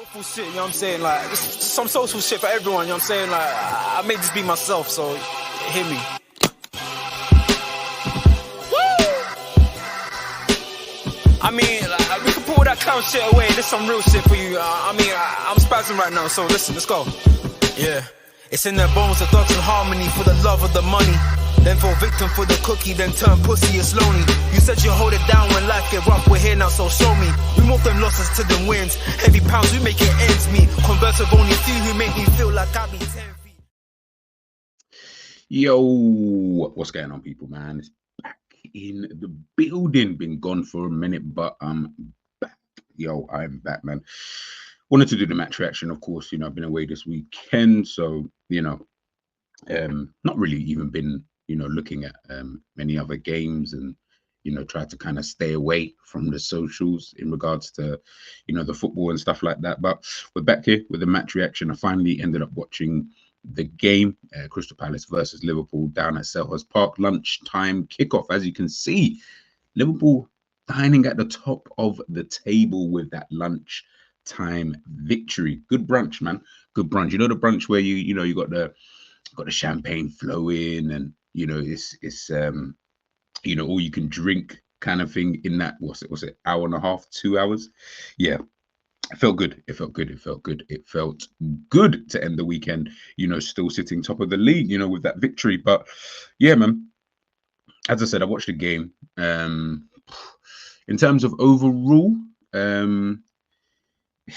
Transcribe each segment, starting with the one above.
Social shit, you know what I'm saying? Like, just some social shit for everyone, you know what I'm saying? Like, I made this be myself, so hear me. Woo! I mean, like, we can pull that clown shit away. There's some real shit for you. I'm spazzing right now, so listen, let's go. Yeah. It's in their bones, the thugs in harmony for the love of the money. Then fall victim for the cookie, then turn pussy, it's lonely. You said you hold it down when life get rough, we're here now, so show me. We move them losses to them wins. Heavy pounds, we make it ends meet. Converse with only few who make me feel like I be 10 feet. Yo, what's going on, people, man? It's back in the building. Been gone for a minute, but I'm back. Yo, I'm back, man. Wanted to do the match reaction, of course. You know, I've been away this weekend, so, you know, not really even been, you know, looking at many other games and, you know, try to kind of stay away from the socials in regards to, you know, the football and stuff like that. But we're back here with the match reaction. I finally ended up watching the game, Crystal Palace versus Liverpool down at Selhurst Park, lunchtime kickoff. As you can see, Liverpool dining at the top of the table with that lunchtime victory. Good brunch, man. Good brunch. You know the brunch where you know you got the champagne flowing and you know it's you know all you can drink kind of thing in that was it hour and a half, 2 hours. Yeah, it felt good. It felt good. It felt good. It felt good to end the weekend, you know, still sitting top of the league, you know, with that victory. But yeah, man, as I said, I watched the game. In terms of overall,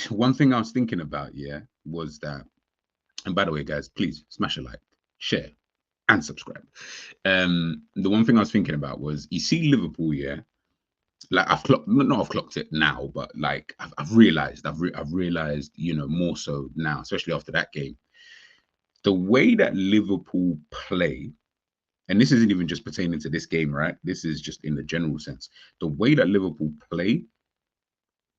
one thing I was thinking about, yeah, was that, and by the way, guys, please smash a like, share, and subscribe. The one thing I was thinking about was, you see Liverpool, yeah, like I've clocked it now, but like I've realized, you know, more so now, especially after that game, the way that Liverpool play, and this isn't even just pertaining to this game, right? This is just in the general sense. The way that Liverpool play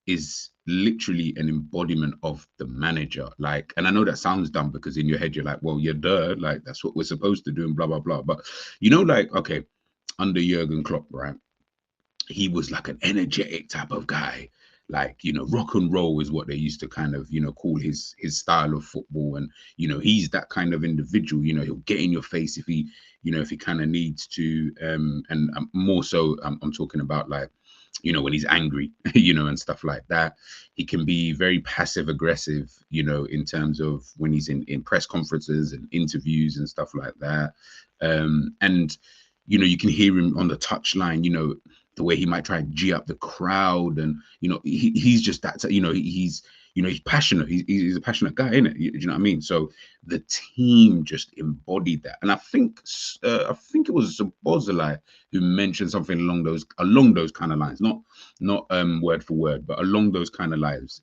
is literally an embodiment of the manager. Like, and I know that sounds dumb because in your head you're like, well, you're duh, like that's what we're supposed to do and blah blah blah. But you know, like, okay, under Jurgen Klopp, right? He was like an energetic type of guy. Like, you know, rock and roll is what they used to kind of, you know, call his style of football. And, you know, he's that kind of individual, you know, he'll get in your face if he, you know, if he kind of needs to. And more so, I'm talking about like, you know, when he's angry, you know, and stuff like that. He can be very passive aggressive, you know, in terms of when he's in press conferences and interviews and stuff like that. And, you know, you can hear him on the touchline, you know, the way he might try and G up the crowd. And, you know, he's just that, you know, he's passionate. He's a passionate guy, innit? You know what I mean? So the team just embodied that. And I think it was Bozalai who mentioned something along those kind of lines, not word for word, but along those kind of lines,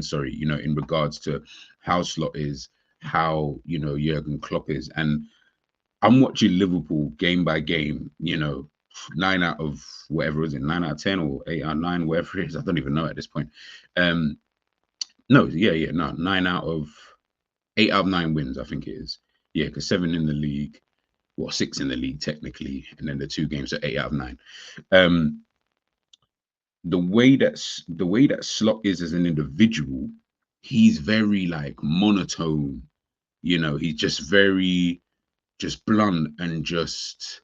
sorry, you know, in regards to how Slot is, how, you know, Jurgen Klopp is. And I'm watching Liverpool game by game, you know, 9 out of whatever is it, 9 out of 10 or 8 out of 9, whatever it is. I don't even know at this point. 9 out of 8 out of 9 wins, I think it is. Yeah, because 7 in the league, well, 6 in the league technically, and then the 2 games are 8 out of 9. The way that Slot is as an individual, he's very like monotone. You know, he's just very blunt and just.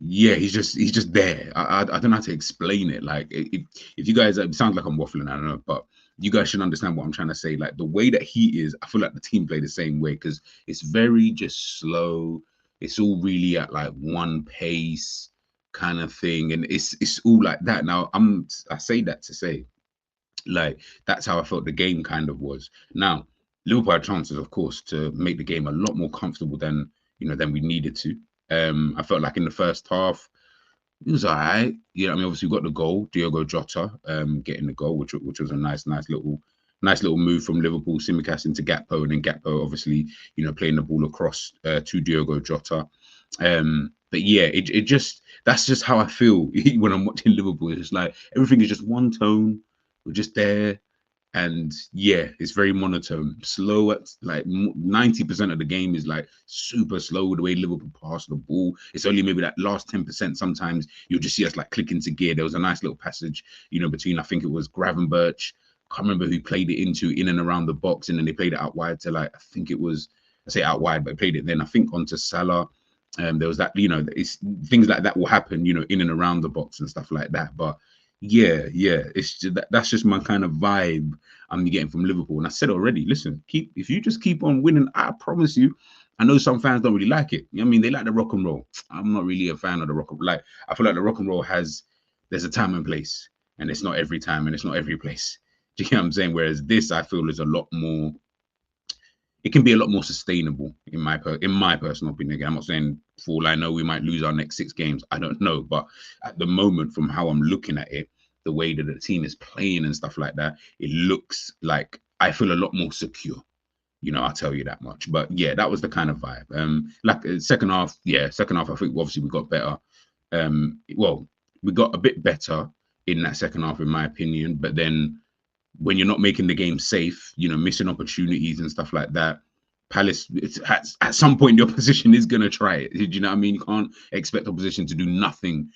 Yeah, he's just there. I don't know how to explain it. Like, if you guys, it sounds like I'm waffling, I don't know, but you guys should understand what I'm trying to say. Like, the way that he is, I feel like the team play the same way because it's very just slow. It's all really at like one pace kind of thing, and it's all like that. Now, I say that to say, like, that's how I felt the game kind of was. Now, Liverpool had chances, of course, to make the game a lot more comfortable than we needed to. I felt like in the first half, it was all right. You know, I mean, obviously we got the goal, Diogo Jota, getting the goal, which was a nice little move from Liverpool, Tsimikas into Gakpo, and then Gakpo obviously, you know, playing the ball across to Diogo Jota. But yeah, that's just how I feel when I'm watching Liverpool. It's like everything is just one tone. We're just there. And yeah, it's very monotone, slow. At like 90% of the game is like super slow. The way Liverpool pass the ball, it's only maybe that last 10%. Sometimes you'll just see us like click into gear. There was a nice little passage, you know, between I think it was Gravenberch can't remember who played it into in and around the box, and then they played it out wide to like, I think it was, I say out wide, but played it then I think onto Salah. There was that, it's things like that will happen, in and around the box and stuff like that. But yeah, it's just, that's just my kind of vibe I'm getting from Liverpool. And I said already, listen, if you just keep on winning, I promise you. I know some fans don't really like it. You know what I mean? They like the rock and roll. I'm not really a fan of the rock and roll. Like, I feel like the rock and roll there's a time and place, and it's not every time and it's not every place. Do you know what I'm saying? Whereas this, I feel, is a lot more. It can be a lot more sustainable in my personal opinion. Again, I'm not saying for all I know we might lose our next 6 games. I don't know, but at the moment, from how I'm looking at it, the way that the team is playing and stuff like that, it looks like I feel a lot more secure. I'll tell you that much. But yeah, that was the kind of vibe. Like second half, I think obviously we got better. Well, we got a bit better in that second half, in my opinion. But then when you're not making the game safe, missing opportunities and stuff like that, Palace, at some point, the opposition is going to try it. Do you know what I mean? You can't expect opposition to do nothing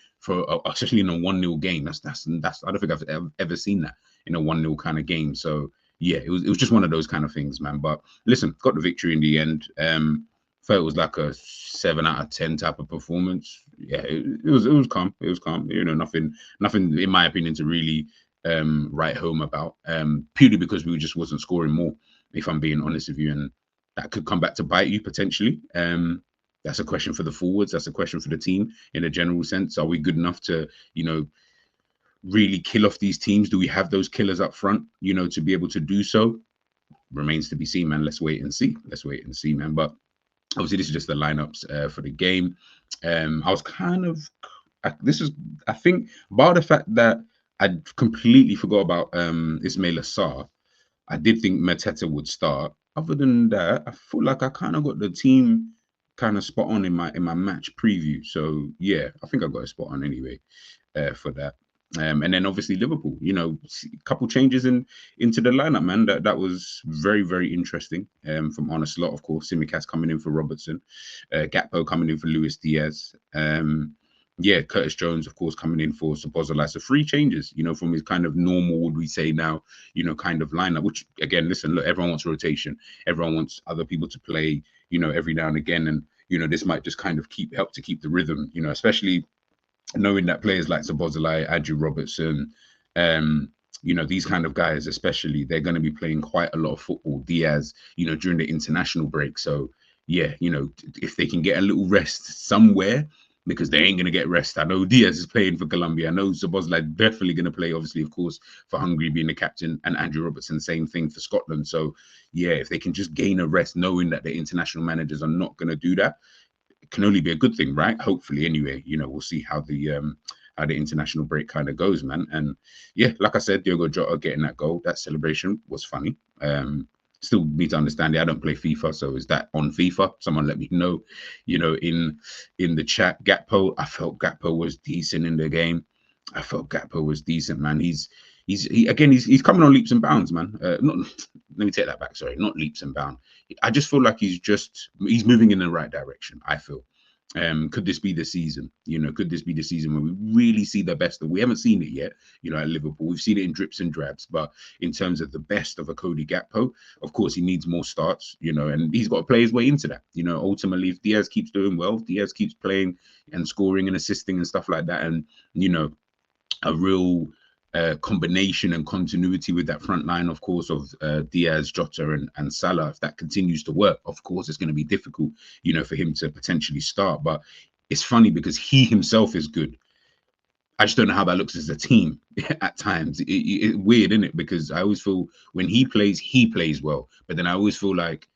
especially in a 1-0 game. That's I don't think I've ever seen that in a 1-0 kind of game. So yeah, it was just one of those kind of things, man. But listen, got the victory in the end. Felt it was like a 7 out of 10 type of performance. Yeah, it was calm. It was calm. Nothing in my opinion to really write home about. Purely because we just wasn't scoring more, if I'm being honest with you, and that could come back to bite you potentially. That's a question for the forwards. That's a question for the team in a general sense. Are we good enough to, really kill off these teams? Do we have those killers up front, to be able to do so? Remains to be seen, man. Let's wait and see. Man. But obviously, this is just the lineups for the game. I was kind of, I think, bar the fact that I completely forgot about Ismail Assar, I did think Mateta would start. Other than that, I feel like I kind of got the team kind of spot on in my match preview. So yeah, I think I got a spot on anyway for that. And then obviously Liverpool, a couple changes into the lineup, man. That was very, very interesting. From on a slot, of course, Simicast coming in for Robertson, Gakpo coming in for Luis Diaz. Curtis Jones, of course, coming in for Szoboszlai. So 3 changes, from his kind of normal, would we say now, kind of lineup, which again, listen, look, everyone wants rotation. Everyone wants other people to play, every now and again. And, this might just kind of help to keep the rhythm, especially knowing that players like Szoboszlai, Andrew Robertson, these kind of guys, especially, they're going to be playing quite a lot of football. Diaz, during the international break. So yeah, if they can get a little rest somewhere, because they ain't going to get rest. I know Diaz is playing for Colombia. I know Szoboszlai definitely going to play, obviously, of course, for Hungary, being the captain, and Andrew Robertson, same thing for Scotland. So, yeah, if they can just gain a rest, knowing that the international managers are not going to do that, it can only be a good thing, right? Hopefully, anyway. We'll see how the international break kind of goes, man. And yeah, like I said, Diogo Jota getting that goal, that celebration was funny. Still need to understand it. I don't play FIFA, so is that on FIFA? Someone let me know, in the chat. Gakpo, I felt Gakpo was decent in the game. I felt Gakpo was decent, man. He's coming on leaps and bounds, man. Let me take that back. Sorry, not leaps and bounds. I just feel like he's moving in the right direction. I feel. Could this be the season? Could this be the season where we really see the best of? We haven't seen it yet, at Liverpool. We've seen it in drips and drabs, but in terms of the best of a Cody Gakpo, of course, he needs more starts, and he's got to play his way into that. Ultimately, if Diaz keeps doing well, Diaz keeps playing and scoring and assisting and stuff like that, and a real combination and continuity with that front line, of course, of Diaz, Jota, and Salah. If that continues to work, of course, it's going to be difficult, for him to potentially start. But it's funny because he himself is good. I just don't know how that looks as a team at times. It's weird, isn't it? Because I always feel when he plays well. But then I always feel like,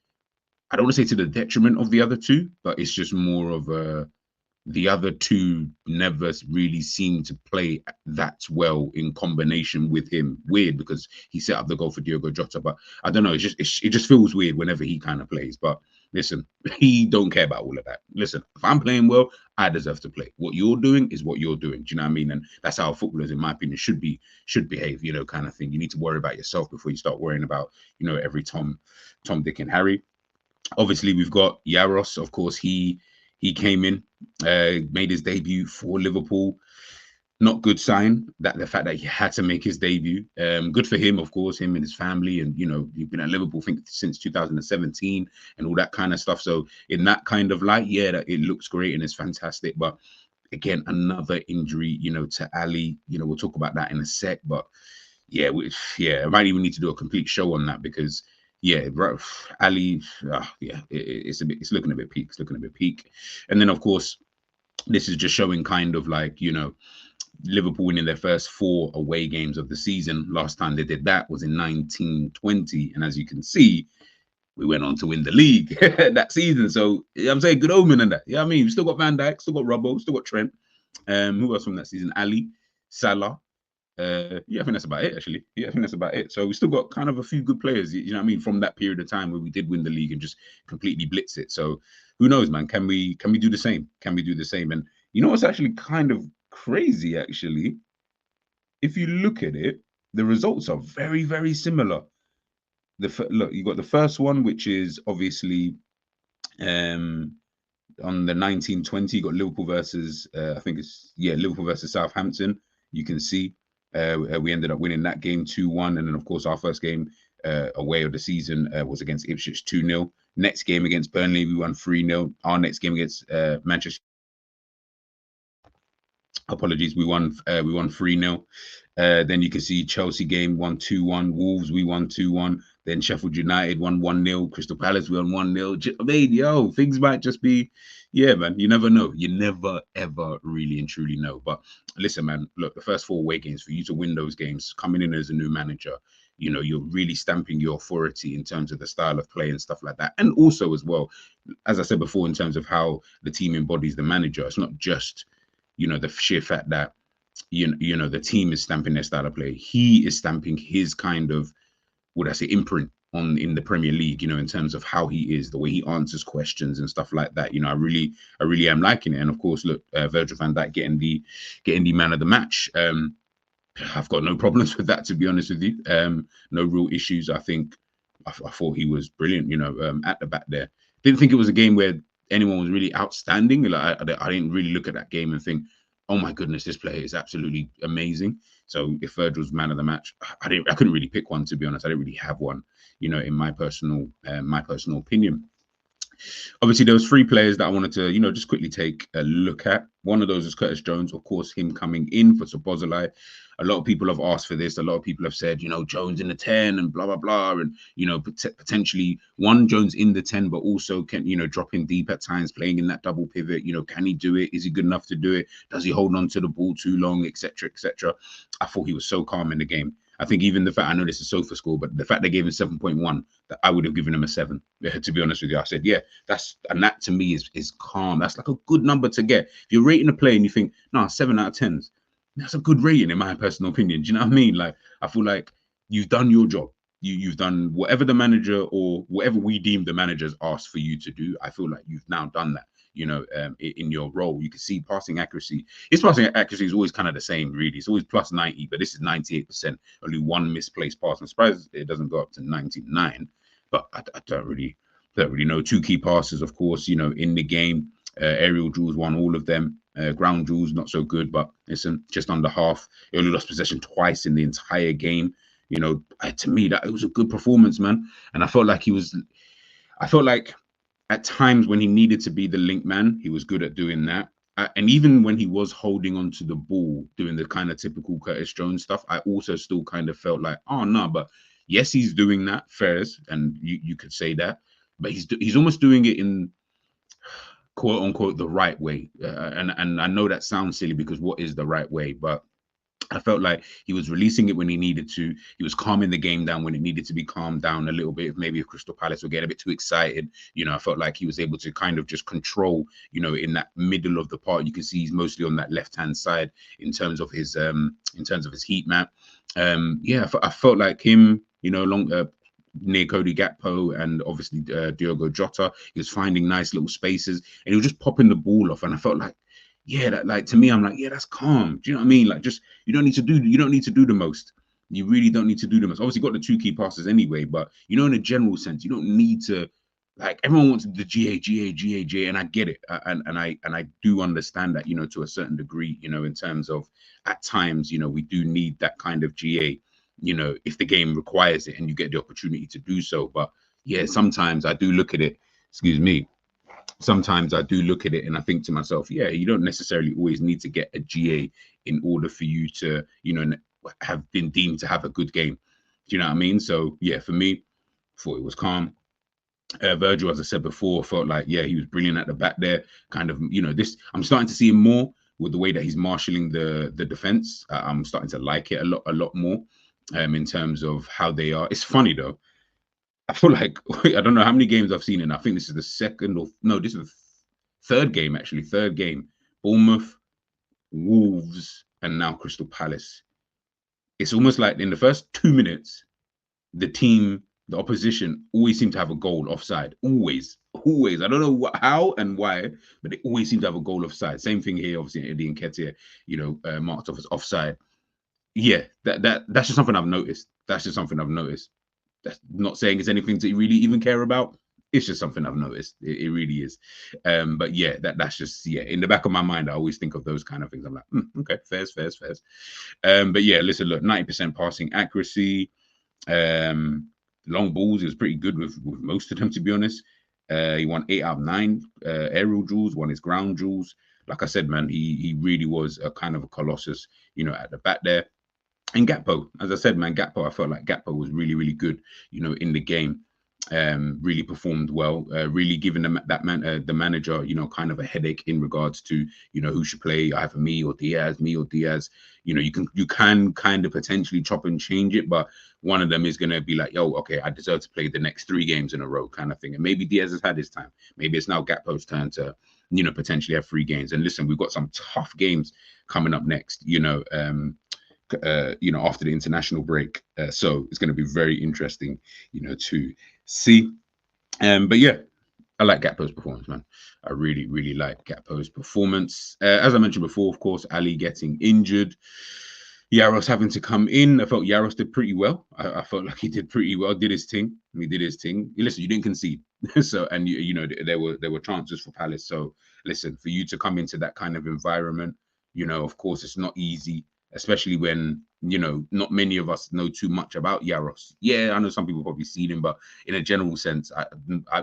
I don't want to say to the detriment of the other two, but it's just more of the other two never really seem to play that well in combination with him. Weird, because he set up the goal for Diogo Jota, but I don't know. It just feels weird whenever he kind of plays. But listen, he don't care about all of that. Listen, if I'm playing well, I deserve to play. What you're doing is what you're doing. Do you know what I mean? And that's how footballers, in my opinion, should behave. Kind of thing. You need to worry about yourself before you start worrying about every Tom, Dick, and Harry. Obviously, we've got Yaros. Of course, he came in, made his debut for Liverpool. not good sign that the fact that he had to make his debut. Good for him, of course, him and his family, and you've been at Liverpool, I think, since 2017 and all that kind of stuff. So in that kind of light, yeah, that it looks great and it's fantastic. But again, another injury, to Ali. We'll talk about that in a sec. But yeah, I might even need to do a complete show on that because yeah, bro, Ali, it's looking a bit peak. It's looking a bit peak. And then of course, this is just showing kind of like Liverpool winning their first 4 away games of the season. Last time they did that was in 1920, and as you can see, we went on to win the league that season. So I'm saying good omen and that. Yeah, I mean, we still got Van Dijk, still got Robbo, still got Trent. Who else from that season? Ali, Salah. I think that's about it, actually. Yeah, I think that's about it. So we still got kind of a few good players, you know what I mean, from that period of time where we did win the league and just completely blitz it. So who knows, man? Can we do the same? Can we do the same? And you know what's actually kind of crazy, actually? If you look at it, the results are very, very similar. Look, you got the first one, which is obviously on the 1920, you got Liverpool versus Liverpool versus Southampton. You can see we ended up winning that game 2-1, and then of course our first game away of the season was against Ipswich 2-0. Next game against Burnley, we won 3-0. Our next game against Manchester, we won 3-0. Then you can see Chelsea game won 2-1. Wolves, we won 2-1. Then Sheffield United won 1-0. Crystal Palace, we won 1-0. I mean, things might just be, yeah, man. You never know. You never, ever really and truly know. But listen, man, look, the first 4 away games, for you to win those games, coming in as a new manager, you're really stamping your authority in terms of the style of play and stuff like that. And also as well, as I said before, in terms of how the team embodies the manager, it's not just, the sheer fact that, the team is stamping their style of play. He is stamping his kind of, imprint in the Premier League, in terms of how he is, the way he answers questions and stuff like that. I really am liking it. And of course, look, Virgil van Dijk getting the man of the match. I've got no problems with that, to be honest with you. No real issues. I think I thought he was brilliant, at the back there. Didn't think it was a game where anyone was really outstanding. Like I didn't really look at that game and think, oh my goodness, this player is absolutely amazing. So if Virgil's man of the match, I couldn't really pick one, to be honest. I didn't really have one, in my personal opinion. Obviously, there was 3 players that I wanted to, just quickly take a look at. One of those is Curtis Jones, of course, him coming in for Szoboszlai. A lot of people have asked for this. A lot of people have said, Jones in the 10 and blah, blah, blah. And, potentially one Jones in the 10, but also can, dropping deep at times, playing in that double pivot. Can he do it? Is he good enough to do it? Does he hold on to the ball too long, etc., etc.? I thought he was so calm in the game. I think even the fact, I know this is Sofa score, but the fact they gave him 7.1, that I would have given him a 7. To be honest with you, I said, yeah, that to me is calm. That's like a good number to get. If you're rating a play and you think, no, 7 out of 10, that's a good rating in my personal opinion. Do you know what I mean? Like, I feel like you've done your job. You've done whatever the manager or whatever we deem the managers asked for you to do. I feel like you've now done that. In your role, you can see passing accuracy. His passing accuracy is always kind of the same, really. It's always plus 90, but this is 98%. Only one misplaced pass. I'm surprised it doesn't go up to 99, but I don't really know. 2 key passes, of course, in the game. Aerial duels won all of them. Ground duels not so good, but listen, just under half. He only lost possession twice in the entire game. To me, that it was a good performance, man. And I felt like at times when he needed to be the link man, he was good at doing that. And even when he was holding onto the ball, doing the kind of typical Curtis Jones stuff, I also still kind of felt like, oh no, but yes, he's doing that, fairs, and you could say that, but he's almost doing it in quote unquote the right way. And I know that sounds silly because what is the right way? But I felt like he was releasing it when he needed to. He was calming the game down when it needed to be calmed down a little bit. Maybe if Crystal Palace were getting a bit too excited, I felt like he was able to kind of just control, in that middle of the park. You can see he's mostly on that left-hand side in terms of his heat map. I felt like him, near Cody Gakpo and obviously Diogo Jota. He was finding nice little spaces and he was just popping the ball off. And I felt like, yeah, that, like, to me, I'm like, yeah, that's calm. Do you know what I mean? Like, just you don't need to do the most. You really don't need to do the most. Obviously, got the 2 key passes anyway, but in a general sense, you don't need to like everyone wants the GA, and I get it, and I do understand that, to a certain degree, in terms of at times, we do need that kind of GA, if the game requires it and you get the opportunity to do so. But yeah, sometimes I do look at it. Excuse me. Sometimes I do look at it and I think to myself, yeah, you don't necessarily always need to get a GA in order for you to, have been deemed to have a good game. Do you know what I mean? So yeah, for me, thought it was calm. Virgil, as I said before, felt like, yeah, he was brilliant at the back there. Kind of, this, I'm starting to see him more with the way that he's marshalling the defense. I'm starting to like it a lot more, in terms of how they are. It's funny though. I feel like I don't know how many games I've seen, and I think this is the second or no, this is the third game actually. Third game, Bournemouth, Wolves, and now Crystal Palace. It's almost like in the first 2 minutes, the opposition always seem to have a goal offside. Always. I don't know how and why, but they always seem to have a goal offside. Same thing here, obviously, Eddie Nketiah, marked off as offside. Yeah, that's just something I've noticed. That's not saying it's anything to really even care about. It's just something I've noticed. It really is. But yeah, that's just, yeah, in the back of my mind, I always think of those kind of things. I'm like, okay, fairs. But yeah, listen, look, 90% passing accuracy. Long balls, he was pretty good with most of them, to be honest. He won 8 out of 9 aerial duels, won his ground duels. Like I said, man, he really was a kind of a colossus, at the back there. And Gakpo, as I said, man, I felt like Gakpo was really, really good, in the game. Really performed well, really giving the manager, kind of a headache in regards to, who should play, either me or Diaz. You can kind of potentially chop and change it, but one of them is going to be like, yo, okay, I deserve to play the next 3 games in a row kind of thing. And maybe Diaz has had his time. Maybe it's now Gakpo's turn to, potentially have 3 games. And listen, we've got some tough games coming up next, after the international break. So it's going to be very interesting, to see. But yeah, I like Gakpo's performance, man. I really, really like Gakpo's performance. As I mentioned before, of course, Ali getting injured. Yaros having to come in. I felt Yaros did pretty well. I felt like he did pretty well. Did his thing. Listen, you didn't concede. So, and there were chances for Palace. So listen, for you to come into that kind of environment, of course, it's not easy, especially when, not many of us know too much about Yaros. Yeah, I know some people probably seen him, but in a general sense,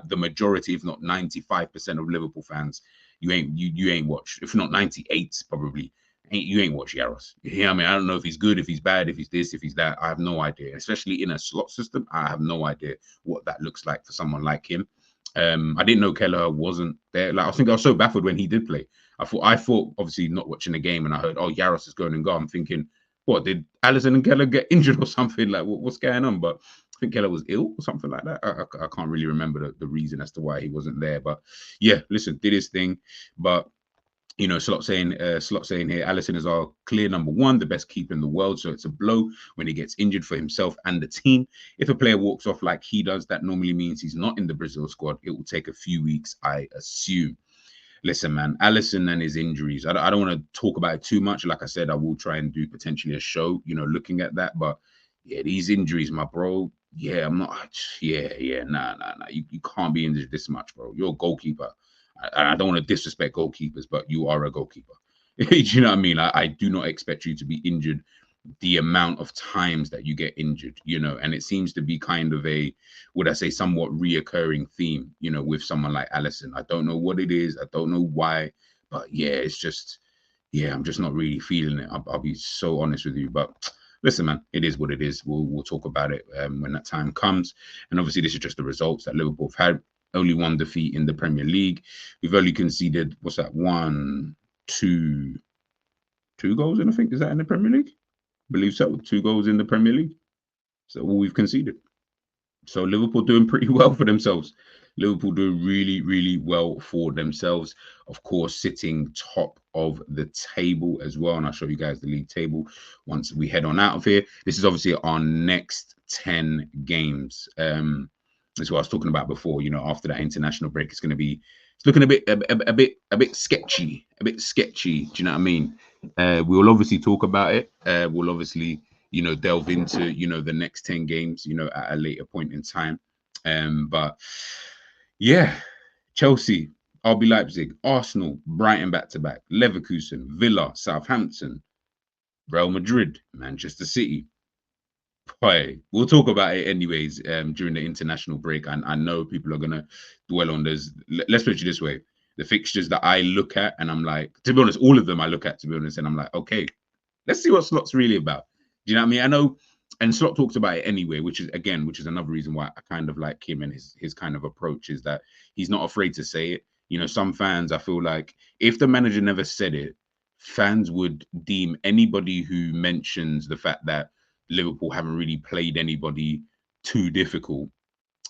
the majority, if not 95% of Liverpool fans, you ain't watched, if not 98 probably, you ain't watched Yaros. Yeah, I mean, I don't know if he's good, if he's bad, if he's this, if he's that. I have no idea. Especially in a slot system, I have no idea what that looks like for someone like him. I didn't know Kelleher wasn't there. Like, I think I was so baffled when he did play. I thought, obviously not watching the game, and I heard, oh, Yaros is going and go. I'm thinking, what, did Alisson and Kelleher get injured or something? Like, what's going on? But I think Kelleher was ill or something like that. I can't really remember the reason as to why he wasn't there. But yeah, listen, did his thing. But Slot saying here, Alisson is our clear number 1, the best keeper in the world. So it's a blow when he gets injured for himself and the team. If a player walks off like he does, that normally means he's not in the Brazil squad. It will take a few weeks, I assume. Listen, man, Alisson and his injuries, I don't want to talk about it too much. Like I said, I will try and do potentially a show, looking at that. But yeah, these injuries, my bro. Yeah, I'm not. Yeah. Nah. You can't be injured this much, bro. You're a goalkeeper. I don't want to disrespect goalkeepers, but you are a goalkeeper. Do you know what I mean? I do not expect you to be injured the amount of times that you get injured, and it seems to be kind of a, would I say, somewhat reoccurring theme, with someone like Alisson. I don't know what it is. I don't know why, but yeah, it's just, yeah, I'm just not really feeling it. I'll be so honest with you, but listen, man, it is what it is. We'll talk about it when that time comes. And obviously, this is just the results that Liverpool have had. Only 1 defeat in the Premier League. We've only conceded, what's that, 2 goals in, I think, is that in the Premier League? I believe so. 2 goals in the Premier League. So all we've conceded. So Liverpool doing pretty well for themselves. Liverpool doing really, really well for themselves. Of course, sitting top of the table as well. And I'll show you guys the league table once we head on out of here. This is obviously our next 10 games. That's what I was talking about before. After that international break, it's looking a bit sketchy. Do you know what I mean? We'll obviously talk about it. We'll obviously, delve into, the next 10 games, at a later point in time. But Yeah, Chelsea, RB Leipzig, Arsenal, Brighton back-to-back, Leverkusen, Villa, Southampton, Real Madrid, Manchester City. Boy, we'll talk about it anyways during the international break. And I know people are going to dwell on this. Let's put it this way. The fixtures that I look at, and I'm like, to be honest, all of them I look at, to be honest, and I'm like, okay, let's see what Slot's really about. Do you know what I mean? I know, and Slot talks about it anyway, which is another reason why I kind of like him and his kind of approach is that he's not afraid to say it. You know, some fans, I feel like if the manager never said it, fans would deem anybody who mentions the fact that Liverpool haven't really played anybody too difficult.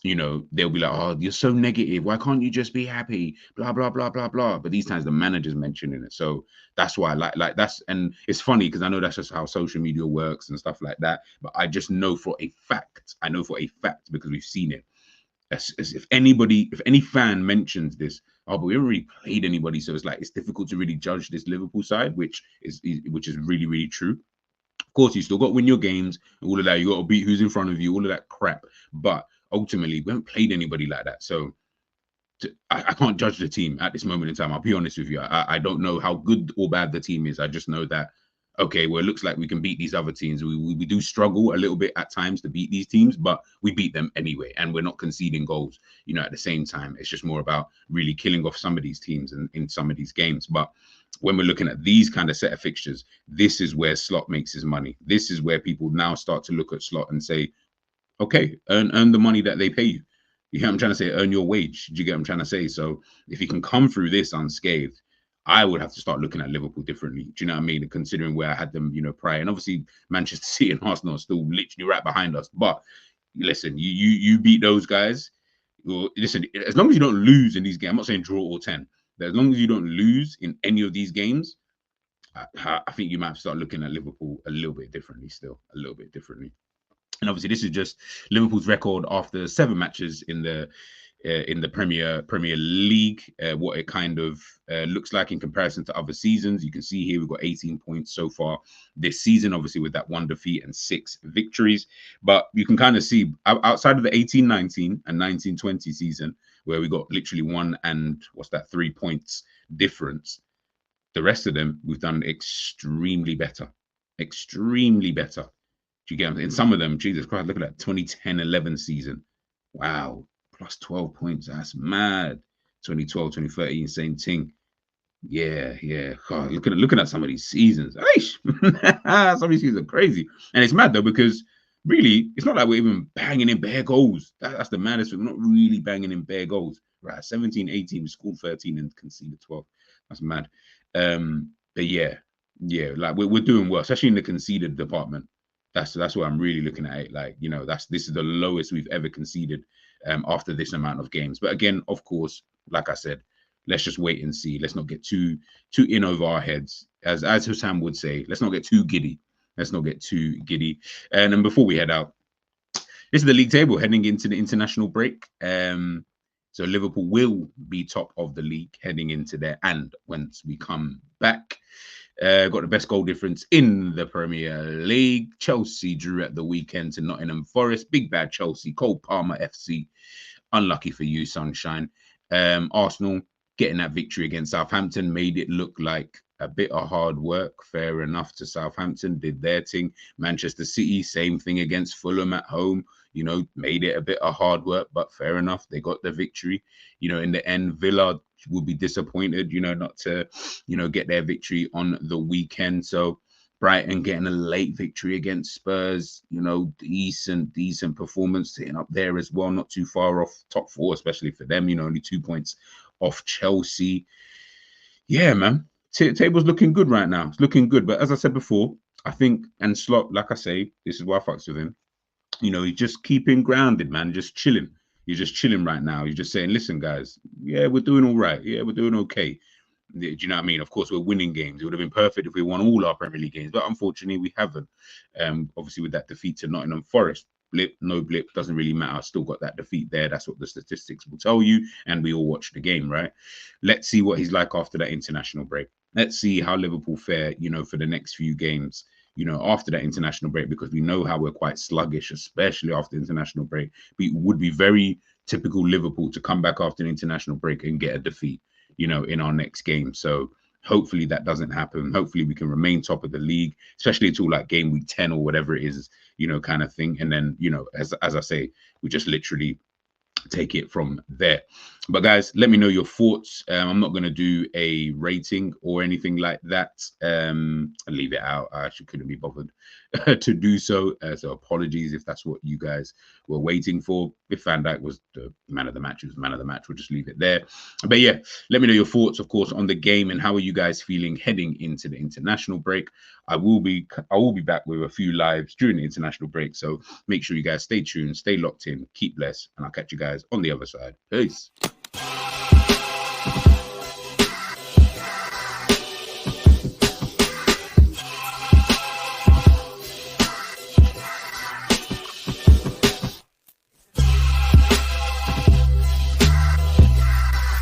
You know, they'll be like, "Oh, you're so negative. Why can't you just be happy?" Blah blah blah blah blah. But these times the manager's mentioning it, so that's why I like that's. And it's funny because I know that's just how social media works and stuff like that. But I just know for a fact, because we've seen it. As if any fan mentions this, oh, but we haven't really played anybody, so it's like it's difficult to really judge this Liverpool side, which is really really true. Of course, you still got to win your games, all of that. You got to beat who's in front of you, all of that crap. But ultimately, we haven't played anybody like that. So I can't judge the team at this moment in time. I'll be honest with you. I don't know how good or bad the team is. I just know that, okay, well, it looks like we can beat these other teams. We do struggle a little bit at times to beat these teams, but we beat them anyway. And we're not conceding goals, you know, at the same time. It's just more about really killing off some of these teams in some of these games. But when we're looking at these kind of set of fixtures, this is where Slot makes his money. This is where people now start to look at Slot and say, okay, earn the money that they pay you. You get what I'm trying to say? Earn your wage. Do you get what I'm trying to say? So if he can come through this unscathed, I would have to start looking at Liverpool differently. Do you know what I mean? Considering where I had them, you know, prior, and obviously Manchester City and Arsenal are still literally right behind us. But listen, you beat those guys. Well, listen, as long as you don't lose in these games, I'm not saying draw or 10, but as long as you don't lose in any of these games, I think you might have to start looking at Liverpool a little bit differently. Still, a little bit differently. And obviously, this is just Liverpool's record after 7 matches in the Premier League. What it kind of looks like in comparison to other seasons. You can see here we've got 18 points so far this season, obviously with that 1 defeat and 6 victories. But you can kind of see outside of the 18-19 and 19-20 season, where we got literally 1 and 3 points difference. The rest of them we've done extremely better. Extremely better. Do you get them? In some of them, Jesus Christ, look at that 2010-11 season. Wow, plus 12 points. That's mad. 2012, 2013, same thing. Yeah. God, looking at some of these seasons. Some of these seasons are crazy. And it's mad though, because really, it's not like we're even banging in bare goals. That's the maddest thing. We're not really banging in bare goals. Right, 17, 18, we scored 13 and conceded 12. That's mad. But yeah, like we're doing well, especially in the conceded department. That's what I'm really looking at it. Like, you know, this is the lowest we've ever conceded after this amount of games. But again, of course, like I said, let's just wait and see. Let's not get too in over our heads. As Hussam would say, let's not get too giddy. Let's not get too giddy. And then before we head out, this is the league table heading into the international break. So Liverpool will be top of the league heading into there. And once we come back, got the best goal difference in the Premier League. Chelsea drew at the weekend to Nottingham Forest. Big bad Chelsea. Cole Palmer FC. Unlucky for you, Sunshine. Arsenal getting that victory against Southampton made it look like a bit of hard work. Fair enough to Southampton. Did their thing. Manchester City, same thing against Fulham at home. You know, made it a bit of hard work, but fair enough. They got the victory. You know, in the end, Villa will be disappointed, you know, not to, you know, get their victory on the weekend. So Brighton getting a late victory against Spurs, you know, decent performance, sitting up there as well, not too far off top 4, especially for them, you know, only 2 points off Chelsea. Yeah, man. Table's looking good right now. It's looking good. But as I said before, I think, and Slot, like I say, this is why I fucks with him. You know, he's just keeping grounded, man, just chilling. You're just chilling right now. You're just saying, listen, guys, yeah, we're doing all right. Yeah, we're doing okay. Do you know what I mean? Of course, we're winning games. It would have been perfect if we won all our Premier League games, but unfortunately, we haven't. Obviously, with that defeat to Nottingham Forest, blip, no blip, doesn't really matter. Still got that defeat there. That's what the statistics will tell you. And we all watched the game, right? Let's see what he's like after that international break. Let's see how Liverpool fare, you know, for the next few games. you know, after that international break, because we know how we're quite sluggish, especially after international break. It would be very typical Liverpool to come back after an international break and get a defeat, you know, in our next game. So hopefully that doesn't happen. Hopefully we can remain top of the league, especially until like game week 10 or whatever it is, you know, kind of thing. And then, you know, as I say, we just literally take it from there. But guys, let me know your thoughts. I'm not going to do a rating or anything like that. I'll leave it out. I actually couldn't be bothered to do so. So apologies if that's what you guys were waiting for. If Van Dijk was the man of the match, he was the man of the match. We'll just leave it there. But yeah, let me know your thoughts, of course, on the game and how are you guys feeling heading into the international break. I will be back with a few lives during the international break. So make sure you guys stay tuned, stay locked in, keep blessed, and I'll catch you guys on the other side. Peace.